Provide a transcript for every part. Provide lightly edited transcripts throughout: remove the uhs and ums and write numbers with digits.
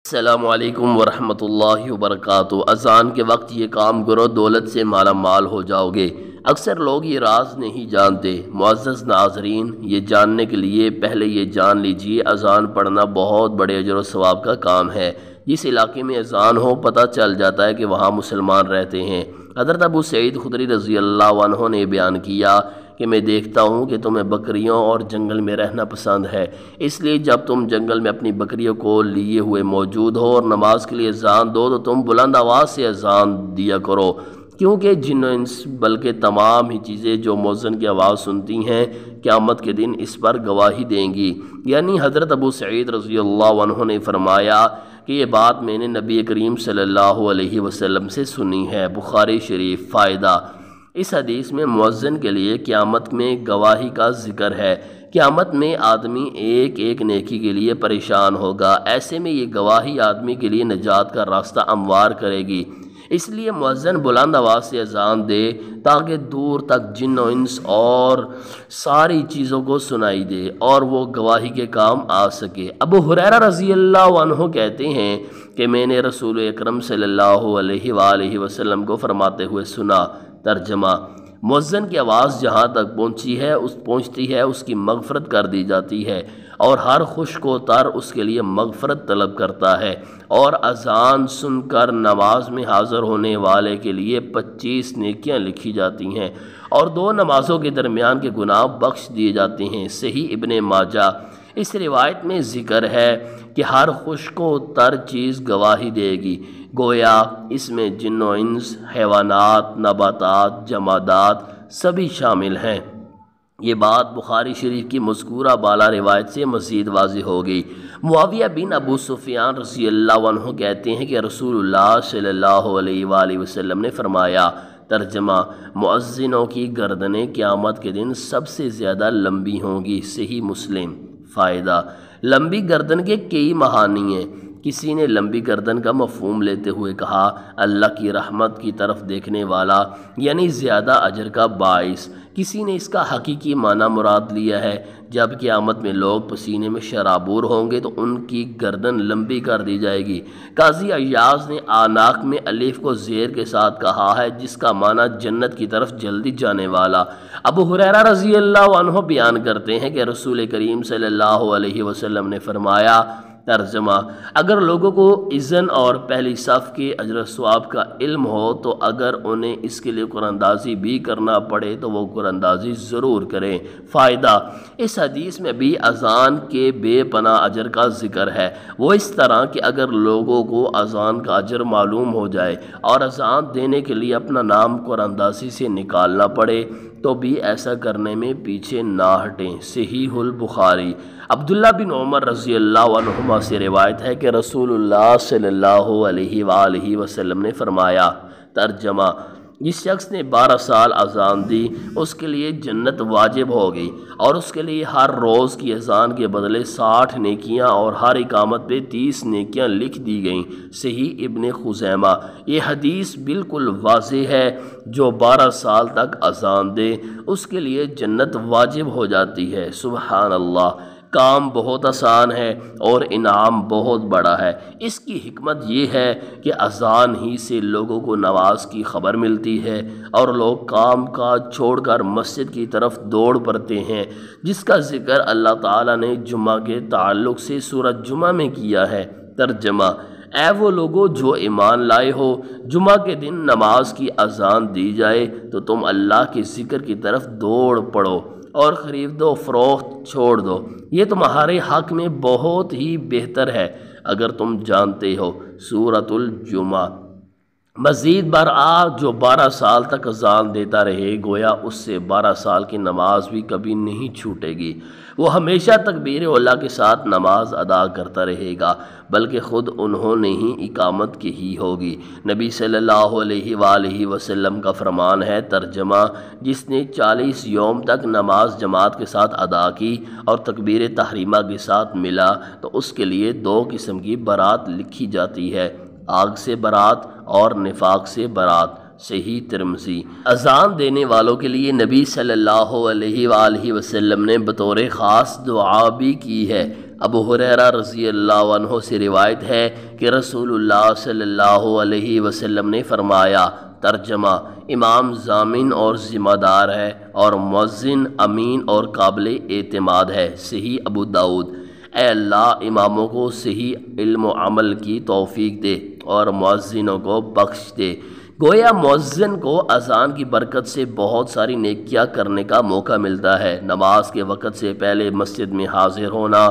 السلام علیکم ورحمۃ اللہ وبرکاتہ۔ اذان کے وقت یہ کام کرو، دولت سے مالا مال ہو جاؤ گے۔ اکثر لوگ یہ راز نہیں جانتے۔ معزز ناظرین، یہ جاننے کے لیے پہلے یہ جان لیجئے اذان پڑھنا بہت بڑے اجر و ثواب کا کام ہے۔ جس علاقے میں اذان ہو پتہ چل جاتا ہے کہ وہاں مسلمان رہتے ہیں۔ حضرت ابو سعید خدری رضی اللہ عنہ نے بیان کیا کہ میں دیکھتا ہوں کہ تمہیں بکریوں اور جنگل میں رہنا پسند ہے، اس لیے جب تم جنگل میں اپنی بکریوں کو لیے ہوئے موجود ہو اور نماز کے لیے اذان دو تو تم بلند آواز سے اذان دیا کرو، کیونکہ جن و انس بلکہ تمام ہی چیزیں جو مؤذن کی آواز سنتی ہیں قیامت کے دن اس پر گواہی دیں گی۔ یعنی حضرت ابو سعید رضی اللہ عنہ نے فرمایا کہ یہ بات میں نے نبی کریم صلی اللہ علیہ وسلم سے سنی ہے۔ بخاری شریف۔ فائدہ: اس حدیث میں مؤذن کے لیے قیامت میں گواہی کا ذکر ہے۔ قیامت میں آدمی ایک ایک نیکی کے لیے پریشان ہوگا، ایسے میں یہ گواہی آدمی کے لیے نجات کا راستہ ہموار کرے گی۔ اس لیے مؤذن بلند آواز سے اذان دے تاکہ دور تک جن و انس اور ساری چیزوں کو سنائی دے اور وہ گواہی کے کام آ سکے۔ ابو ہریرہ رضی اللہ عنہ کہتے ہیں کہ میں نے رسول اکرم صلی اللہ علیہ وآلہ وسلم کو فرماتے ہوئے سنا۔ ترجمہ: مؤذن کی آواز جہاں تک پہنچتی ہے اس کی مغفرت کر دی جاتی ہے اور ہر خشک و تر اس کے لیے مغفرت طلب کرتا ہے، اور اذان سن کر نماز میں حاضر ہونے والے کے لیے 25 نیکیاں لکھی جاتی ہیں اور 2 نمازوں کے درمیان کے گناہ بخش دیے جاتے ہیں۔ صحیح ابن ماجہ۔ اس روایت میں ذکر ہے کہ ہر خشک و تر چیز گواہی دے گی، گویا اس میں جن و انس، حیوانات، نباتات، جمادات سبھی شامل ہیں۔ یہ بات بخاری شریف کی مذکورہ بالا روایت سے مزید واضح ہو گئی۔ معاویہ بن ابو سفیان رضی اللہ عنہ کہتے ہیں کہ رسول اللہ صلی اللہ علیہ وآلہ وسلم نے فرمایا۔ ترجمہ: مؤذنوں کی گردنیں قیامت کے دن سب سے زیادہ لمبی ہوں گی۔ صحیح مسلم۔ فائدہ: لمبی گردن کے کئی معانی ہیں۔ کسی نے لمبی گردن کا مفہوم لیتے ہوئے کہا اللہ کی رحمت کی طرف دیکھنے والا، یعنی زیادہ اجر کا باعث۔ کسی نے اس کا حقیقی معنی مراد لیا ہے، جب قیامت میں لوگ پسینے میں شرابور ہوں گے تو ان کی گردن لمبی کر دی جائے گی۔ قاضی عیاض نے آناق میں الف کو زیر کے ساتھ کہا ہے، جس کا معنی جنت کی طرف جلدی جانے والا۔ ابو ہریرہ رضی اللہ عنہ بیان کرتے ہیں کہ رسول کریم صلی اللہ علیہ وسلم نے فرمایا۔ ترجمہ: اگر لوگوں کو اذن اور پہلی صف کے اجر و ثواب کا علم ہو تو اگر انہیں اس کے لیے قرآن اندازی بھی کرنا پڑے تو وہ قرآن اندازی ضرور کریں۔ فائدہ: اس حدیث میں بھی اذان کے بے پناہ اجر کا ذکر ہے، وہ اس طرح کہ اگر لوگوں کو اذان کا اجر معلوم ہو جائے اور اذان دینے کے لیے اپنا نام قرآن اندازی سے نکالنا پڑے تو بھی ایسا کرنے میں پیچھے نہ ہٹیں۔ صحیح البخاری۔ عبداللہ بن عمر رضی اللہ عنہما سے روایت ہے کہ رسول اللہ صلی اللہ علیہ وآلہ وسلم نے فرمایا۔ ترجمہ: جس شخص نے 12 سال اذان دی اس کے لیے جنت واجب ہو گئی اور اس کے لیے ہر روز کی اذان کے بدلے 60 نیکیاں اور ہر اقامت پہ 30 نیکیاں لکھ دی گئیں۔ صحیح ابن خزیمہ۔ یہ حدیث بالکل واضح ہے، جو 12 سال تک اذان دے اس کے لیے جنت واجب ہو جاتی ہے۔ سبحان اللہ! کام بہت آسان ہے اور انعام بہت بڑا ہے۔ اس کی حکمت یہ ہے کہ اذان ہی سے لوگوں کو نماز کی خبر ملتی ہے اور لوگ کام کاج چھوڑ کر مسجد کی طرف دوڑ پڑتے ہیں، جس کا ذکر اللہ تعالیٰ نے جمعہ کے تعلق سے سورہ جمعہ میں کیا ہے۔ ترجمہ: اے وہ لوگوں جو ایمان لائے ہو، جمعہ کے دن نماز کی اذان دی جائے تو تم اللہ کے ذکر کی طرف دوڑ پڑو اور خرید و فروخت چھوڑ دو، یہ تمہارے حق میں بہت ہی بہتر ہے اگر تم جانتے ہو۔ سورۃ الجمعہ۔ مزید برآں جو 12 سال تک اذان دیتا رہے گویا اس سے 12 سال کی نماز بھی کبھی نہیں چھوٹے گی، وہ ہمیشہ تکبیر اولیٰ کے ساتھ نماز ادا کرتا رہے گا، بلکہ خود انہوں نے ہی اقامت کی ہی ہوگی۔ نبی صلی اللہ علیہ وآلہ وسلم کا فرمان ہے۔ ترجمہ: جس نے 40 یوم تک نماز جماعت کے ساتھ ادا کی اور تکبیر تحریمہ کے ساتھ ملا تو اس کے لیے 2 قسم کی برات لکھی جاتی ہے، آگ سے برات اور نفاق سے برات۔ صحیح ترمذی۔ اذان دینے والوں کے لیے نبی صلی اللہ علیہ وآلہ وسلم نے بطور خاص دعا بھی کی ہے۔ ابو ہریرہ رضی اللہ عنہ سے روایت ہے کہ رسول اللہ صلی اللہ علیہ وسلم نے فرمایا، ترجمہ: امام ضامن اور ذمہ دار ہے اور مؤذن امین اور قابل اعتماد ہے۔ صحیح ابو داؤد۔ اے اللہ اماموں کو صحیح علم و عمل کی توفیق دے اور مؤذنوں کو بخش دے۔ گویا مؤذن کو اذان کی برکت سے بہت ساری نیکیاں کرنے کا موقع ملتا ہے۔ نماز کے وقت سے پہلے مسجد میں حاضر ہونا،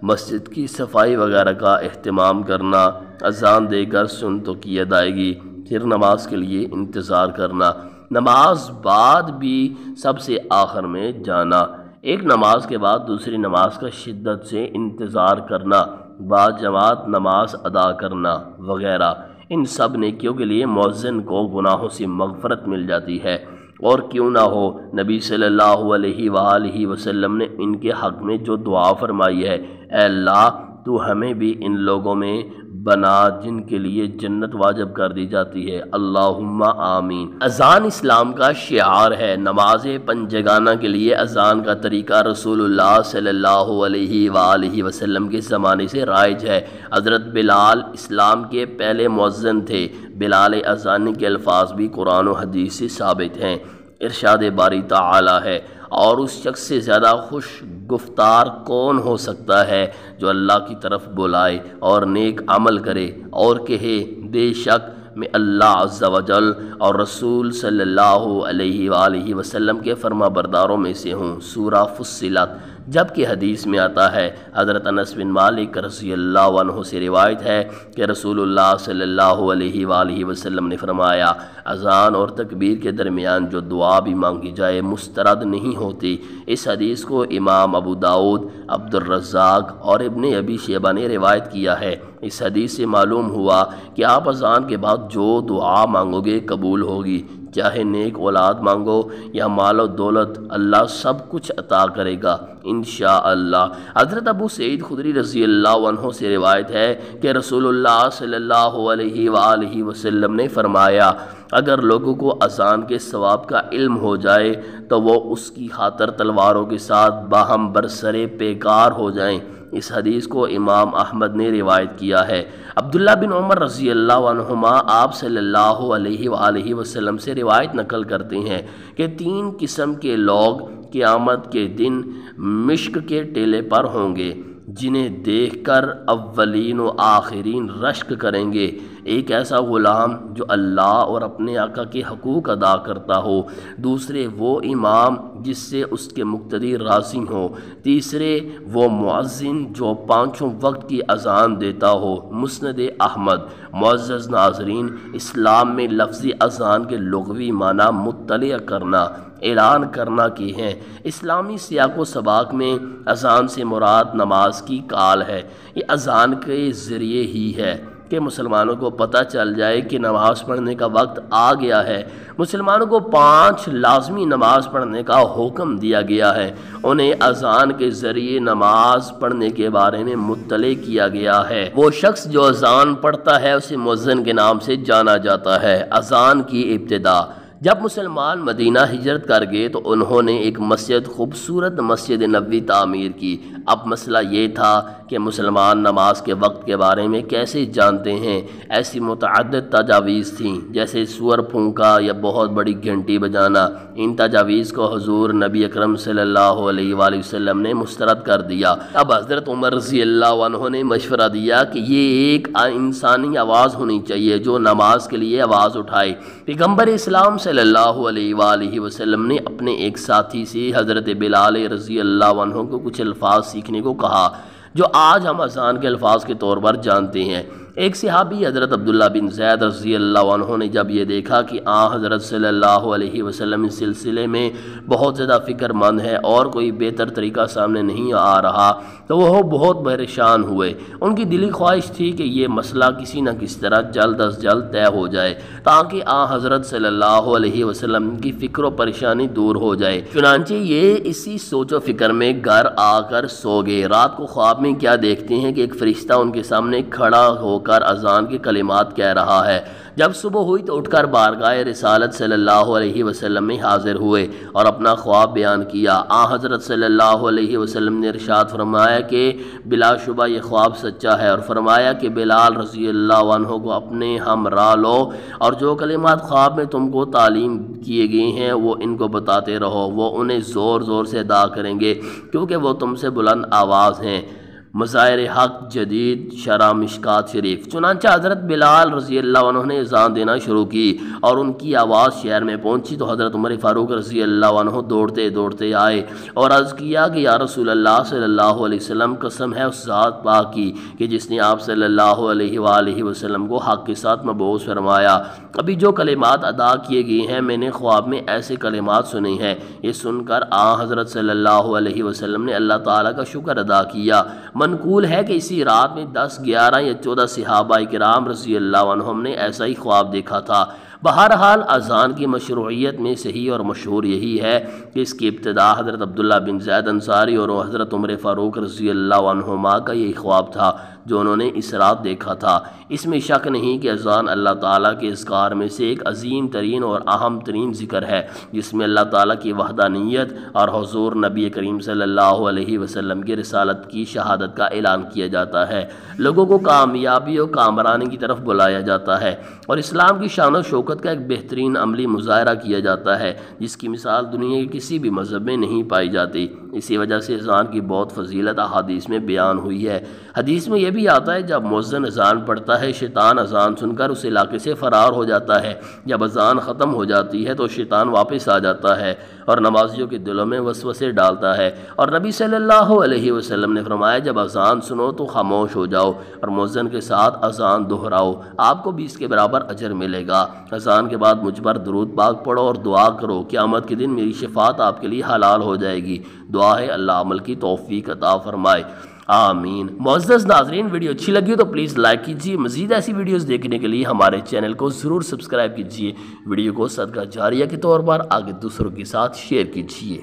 مسجد کی صفائی وغیرہ کا اہتمام کرنا، اذان دے کر سنتوں کی ادائیگی، پھر نماز کے لیے انتظار کرنا، نماز بعد بھی سب سے آخر میں جانا، ایک نماز کے بعد دوسری نماز کا شدت سے انتظار کرنا، بعد جماعت نماز ادا کرنا وغیرہ، ان سب نیکیوں کے لیے مؤذن کو گناہوں سے مغفرت مل جاتی ہے۔ اور کیوں نہ ہو، نبی صلی اللہ علیہ وآلہ وسلم نے ان کے حق میں جو دعا فرمائی ہے، اے اللہ تو ہمیں بھی ان لوگوں میں بنا جن کے لیے جنت واجب کر دی جاتی ہے، اللہم آمین۔ اذان اسلام کا شعار ہے۔ نماز پنجگانہ کے لیے اذان کا طریقہ رسول اللہ صلی اللہ علیہ وآلہ وسلم کے زمانے سے رائج ہے۔ حضرت بلال اسلام کے پہلے مؤذن تھے۔ بلال اذانی کے الفاظ بھی قرآن و حدیث سے ثابت ہیں۔ ارشاد باری تعالی ہے، اور اس شخص سے زیادہ خوش گفتار کون ہو سکتا ہے جو اللہ کی طرف بلائے اور نیک عمل کرے اور کہے بے شک میں اللہ عز و جل اور رسول صلی اللہ علیہ وآلہ وسلم کے فرما برداروں میں سے ہوں۔ سورہ فصلت۔ جبکہ حدیث میں آتا ہے، حضرت انس بن مالک رضی اللہ عنہ سے روایت ہے کہ رسول اللہ صلی اللہ علیہ وآلہ وسلم نے فرمایا، اذان اور تکبیر کے درمیان جو دعا بھی مانگی جائے مسترد نہیں ہوتی۔ اس حدیث کو امام ابو داؤد، عبد الرزاق اور ابن ابی شیبہ نے روایت کیا ہے۔ اس حدیث سے معلوم ہوا کہ آپ اذان کے بعد جو دعا مانگو گے قبول ہوگی، چاہے نیک اولاد مانگو یا مال و دولت، اللہ سب کچھ عطا کرے گا انشاءاللہ۔ حضرت ابو سعید خدری رضی اللہ عنہ سے روایت ہے کہ رسول اللہ صلی اللہ علیہ وآلہ وسلم نے فرمایا، اگر لوگوں کو اذان کے ثواب کا علم ہو جائے تو وہ اس کی خاطر تلواروں کے ساتھ باہم برسرے پیکار ہو جائیں۔ اس حدیث کو امام احمد نے روایت کیا ہے۔ عبداللہ بن عمر رضی اللہ عنہما آپ صلی اللہ علیہ وآلہ وسلم سے روایت نقل کرتے ہیں کہ 3 قسم کے لوگ قیامت کے دن مشک کے ٹیلے پر ہوں گے، جنہیں دیکھ کر اولین و آخرین رشک کریں گے۔ ایک ایسا غلام جو اللہ اور اپنے آقا کے حقوق ادا کرتا ہو، دوسرے وہ امام جس سے اس کے مقتدی راضی ہوں، تیسرے وہ مؤذن جو 5 وقت کی اذان دیتا ہو۔ مسند احمد۔ معزز ناظرین، اسلام میں لفظ اذان کے لغوی معنی مطلع کرنا، اعلان کرنا کے ہیں۔ اسلامی سیاق و سباق میں اذان سے مراد نماز کی کال ہے۔ یہ اذان کے ذریعے ہی ہے کہ مسلمانوں کو پتہ چل جائے کہ نماز پڑھنے کا وقت آ گیا ہے۔ مسلمانوں کو 5 لازمی نماز پڑھنے کا حکم دیا گیا ہے۔ انہیں اذان کے ذریعے نماز پڑھنے کے بارے میں مطلع کیا گیا ہے۔ وہ شخص جو اذان پڑھتا ہے اسے مؤذن کے نام سے جانا جاتا ہے۔ اذان کی ابتدا۔ جب مسلمان مدینہ ہجرت کر گئے تو انہوں نے ایک خوبصورت مسجد نبوی تعمیر کی۔ اب مسئلہ یہ تھا کہ مسلمان نماز کے وقت کے بارے میں کیسے جانتے ہیں۔ ایسی متعدد تجاویز تھیں، جیسے سور پھونکا یا بہت بڑی گھنٹی بجانا۔ ان تجاویز کو حضور نبی اکرم صلی اللہ علیہ وآلہ وسلم نے مسترد کر دیا۔ اب حضرت عمر رضی اللہ عنہ نے مشورہ دیا کہ یہ ایک انسانی آواز ہونی چاہیے جو نماز کے لیے آواز اٹھائے۔ پیغمبر اسلام صلی اللہ علیہ وآلہ وسلم نے اپنے ایک ساتھی سے حضرت بلال رضی اللہ عنہ کو کچھ الفاظ سیکھنے کو کہا جو آج ہم اذان کے الفاظ کے طور پر جانتے ہیں۔ ایک صحابی حضرت عبداللہ بن زید رضی اللہ عنہ نے جب یہ دیکھا کہ حضرت صلی اللہ علیہ وسلم اس سلسلے میں بہت زیادہ فکر مند ہے اور کوئی بہتر طریقہ سامنے نہیں آ رہا تو وہ بہت پریشان ہوئے۔ ان کی دلی خواہش تھی کہ یہ مسئلہ کسی نہ کسی طرح جلد از جلد طے ہو جائے تاکہ حضرت صلی اللہ علیہ وسلم کی فکر و پریشانی دور ہو جائے۔ چنانچہ یہ اسی سوچ و فکر میں گھر آ کر سو گئے۔ رات کو خواب میں کیا دیکھتے ہیں کہ ایک فرشتہ ان کے سامنے کھڑا ہو کر اذان کے کلمات کہہ رہا ہے۔ جب صبح ہوئی تو اٹھ کر بارگاہ رسالت صلی اللہ علیہ وسلم میں حاضر ہوئے اور اپنا خواب بیان کیا۔ حضرت صلی اللہ علیہ وسلم نے ارشاد فرمایا کہ بلا شبہ یہ خواب سچا ہے، اور فرمایا کہ بلال رضی اللہ عنہ کو اپنے ہمراہ لو اور جو کلمات خواب میں تم کو تعلیم کیے گئے ہیں وہ ان کو بتاتے رہو، وہ انہیں زور زور سے ادا کریں گے کیونکہ وہ تم سے بلند آواز ہیں۔ مظاہر حق جدید شرح مشکات شریف۔ چنانچہ حضرت بلال رضی اللہ عنہ نے اذان دینا شروع کی اور ان کی آواز شہر میں پہنچی تو حضرت عمر فاروق رضی اللہ عنہ دوڑتے دوڑتے آئے اور عرض کیا کہ یا رسول اللہ صلی اللہ علیہ وسلم، قسم ہے اس ذات پاک کی کہ جس نے آپ صلی اللہ علیہ وآلہ وسلم کو حق کے ساتھ مبعوث فرمایا، ابھی جو کلمات ادا کیے گئے ہیں میں نے خواب میں ایسے کلمات سنی ہیں۔ یہ سن کر حضرت صلی اللہ علیہ وسلم نے اللہ تعالیٰ کا شکر ادا کیا۔ منقول ہے کہ اسی رات میں 10، 11 یا 14 صحابہ کرام رضی اللہ عنہم نے ایسا ہی خواب دیکھا تھا۔ بہرحال اذان کی مشروعیت میں صحیح اور مشہور یہی ہے کہ اس کی ابتدا حضرت عبداللہ بن زید انصاری اور حضرت عمر فاروق رضی اللہ عنہما کا یہی خواب تھا جو انہوں نے اس رات دیکھا تھا۔ اس میں شک نہیں کہ اذان اللہ تعالیٰ کے اذکار میں سے ایک عظیم ترین اور اہم ترین ذکر ہے، جس میں اللہ تعالیٰ کی وحدانیت اور حضور نبی کریم صلی اللہ علیہ وسلم کی رسالت کی شہادت کا اعلان کیا جاتا ہے، لوگوں کو کامیابی اور کامرانی کی طرف بلایا جاتا ہے اور اسلام کی شان و شوکت کا ایک بہترین عملی مظاہرہ کیا جاتا ہے جس کی مثال دنیا کے کسی بھی مذہب میں نہیں پائی جاتی۔ اسی وجہ سے اذان کی بہت فضیلت احادیث میں بیان ہوئی ہے۔ حدیث میں یہ بھی آتا ہے جب مؤذن اذان پڑھتا ہے شیطان اذان سن کر اس علاقے سے فرار ہو جاتا ہے، جب اذان ختم ہو جاتی ہے تو شیطان واپس آ جاتا ہے اور نمازیوں کے دلوں میں وسوسے ڈالتا ہے، اور نبی صلی اللہ علیہ وسلم نے فرمایا جب اذان سنو تو خاموش ہو جاؤ اور مؤذن کے ساتھ اذان دہراؤ، آپ کو بھی اس کے برابر اجر ملے گا۔ اذان کے بعد مجھ پر درود پاک پڑھو اور دعا کرو، قیامت کے دن میری شفاعت آپ کے لیے حلال ہو جائے گی۔ دعا ہے اللہ عمل کی توفیق عطا فرمائے، آمین۔ معزز ناظرین، ویڈیو اچھی لگی تو پلیز لائک کیجیے، مزید ایسی ویڈیوز دیکھنے کے لیے ہمارے چینل کو ضرور سبسکرائب کیجیے، ویڈیو کو صدقہ جاریہ کے طور پر آگے دوسروں کے ساتھ شیئر کیجیے۔